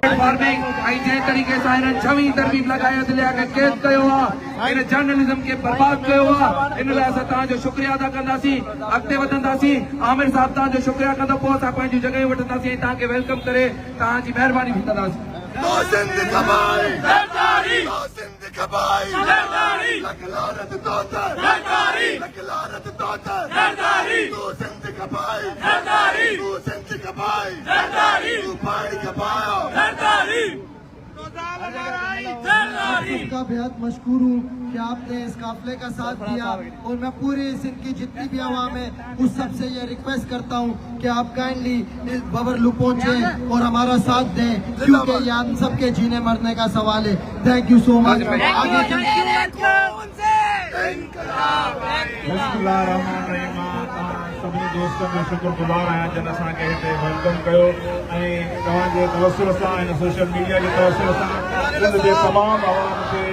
Farming जे तरीक़े सां हिननि 6वीं तरमीम लगाए दिलिया खे कैद कयो आहे, इन जर्नलिज्म खे बर्बाद कयो आहे। इन लाइ असां तव्हांजो शुक्रिया अदा कंदासीं, अॻिते वधंदासीं। आमिर साहब तव्हांजो शुक्रिया कंदो, पोइ असां पंहिंजूं जॻहियूं वठंदासीं ऐं तव्हांखे वेलकम करे तव्हांजी महिरबानी बि कंदासीं। आपका बेहद मशकूर हूँ कि आपने इस काफिले का साथ दिया, और मैं पूरी सिंध की जितनी भी आवाम है उस सबसे ये रिक्वेस्ट करता हूँ कि आप काइंडली इस ॿॿरलू पहुँचे और हमारा साथ दें, क्योंकि ये हम सबके जीने मरने का सवाल है। Thank you so much. सभी दोस्तों जो शुक्रगुजार आहियां जिन असांखे हिते वेलकम कयो ऐं तव्हांजे तवसुल सां ऐं सोशल मीडिया जे तवसुल सां सिंध जे तमामु आवाम खे,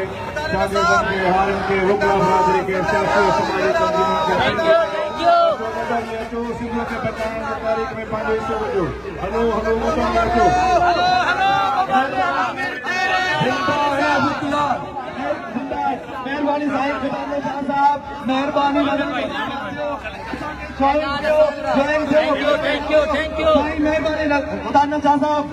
शागिर्दनि खे, हारियुनि खे, वुकला बरादरी खे, सियासी समाजी तंज़ीमुनि खे अचो, सिंध खे बचाइण जी तारीख़ में पंहिंजो हिसो विझो। हलो हलो वतन अचो। मेहरबानी साहब, मेहरबानी थैंक यू मेहरबानी साहब।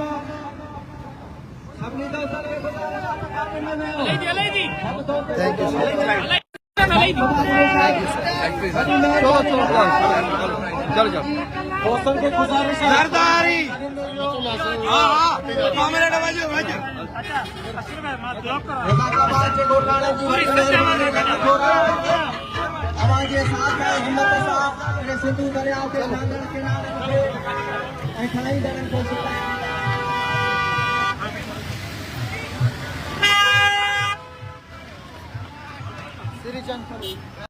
हमारे साथ है हिम्मत साहब, सिंधु दरिया के किनारे खाई दरन को श्री चंद